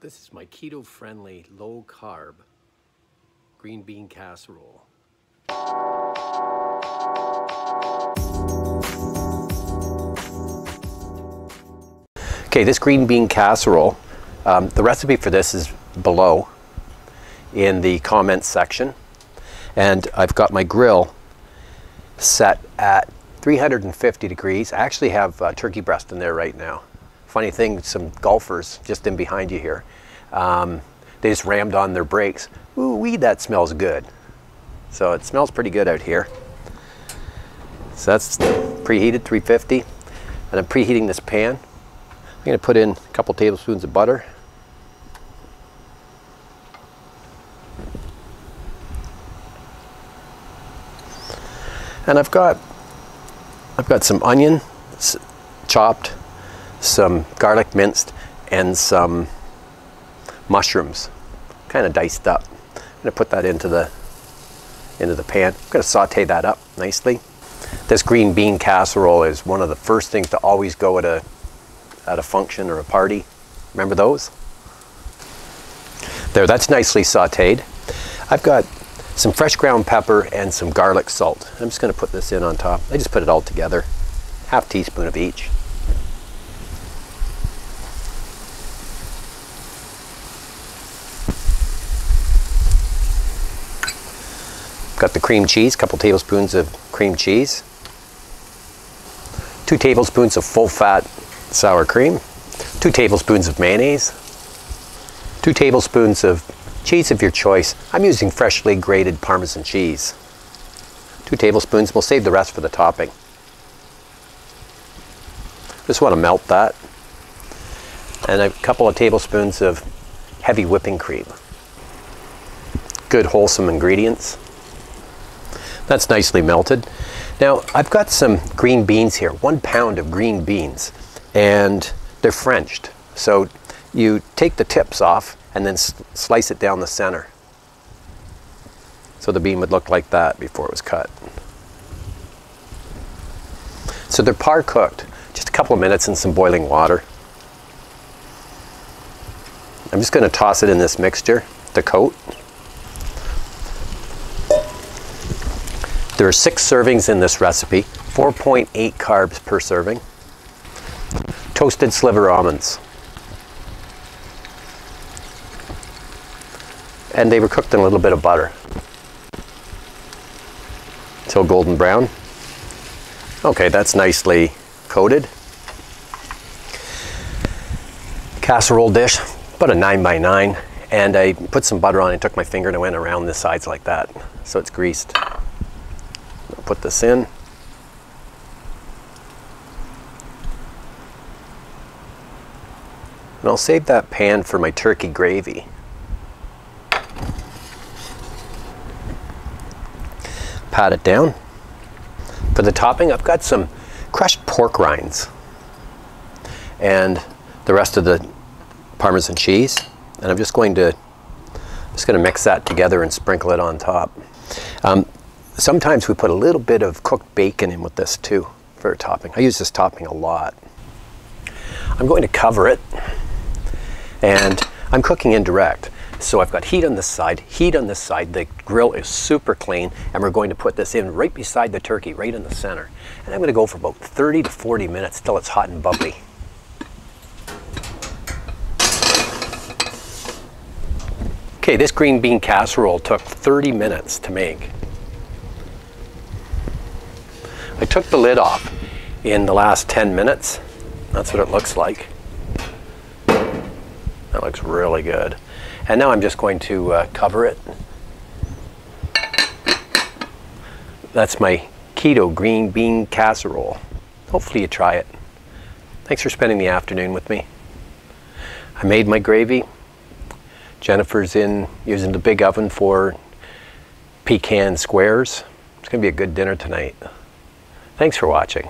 This is my keto-friendly, low-carb green bean casserole. Okay, this green bean casserole, the recipe for this is below in the comments section. And I've got my grill set at 350 degrees. I actually have turkey breast in there right now. Funny thing, some golfers just in behind you here, they just rammed on their brakes. Ooh-wee, that smells good. So it smells pretty good out here. So that's preheated 350. And I'm preheating this pan. I'm going to put in a couple tablespoons of butter. And I've got some onion chopped, some garlic minced, and some mushrooms kind of diced up. I'm going to put that into the pan. I'm going to saute that up nicely. This green bean casserole is one of the first things to always go at a function or a party. Remember those? There, that's nicely sauteed. I've got some fresh ground pepper and some garlic salt. I'm just going to put this in on top. I just put it all together. Half teaspoon of each. Got the cream cheese, a couple tablespoons of cream cheese. 2 tablespoons of full fat sour cream. 2 tablespoons of mayonnaise. 2 tablespoons of cheese of your choice. I'm using freshly grated parmesan cheese. 2 tablespoons. We'll save the rest for the topping. Just want to melt that. And a couple of tablespoons of heavy whipping cream. Good wholesome ingredients. That's nicely melted. Now I've got some green beans here, 1 pound of green beans, and they're Frenched. So you take the tips off and then slice it down the center. So the bean would look like that before it was cut. So they're par cooked, just a couple of minutes in some boiling water. I'm just going to toss it in this mixture to coat. There are 6 servings in this recipe, 4.8 carbs per serving. Toasted slivered almonds. And they were cooked in a little bit of butter until golden brown. Okay, that's nicely coated. Casserole dish, about a 9 by 9, and I put some butter on it, took my finger and I went around the sides like that, so it's greased. I'll put this in. And I'll save that pan for my turkey gravy. Pat it down. For the topping, I've got some crushed pork rinds and the rest of the Parmesan cheese. And I'm just going to mix that together and sprinkle it on top. Sometimes we put a little bit of cooked bacon in with this too for a topping. I use this topping a lot. I'm going to cover it, and I'm cooking indirect. So I've got heat on this side, heat on this side. The grill is super clean, and we're going to put this in right beside the turkey, right in the center. And I'm going to go for about 30 to 40 minutes till it's hot and bubbly. Okay, this green bean casserole took 30 minutes to make. I took the lid off in the last 10 minutes. That's what it looks like. That looks really good. And now I'm just going to cover it. That's my keto green bean casserole. Hopefully you try it. Thanks for spending the afternoon with me. I made my gravy. Jennifer's in using the big oven for pecan squares. It's going to be a good dinner tonight. Thanks for watching.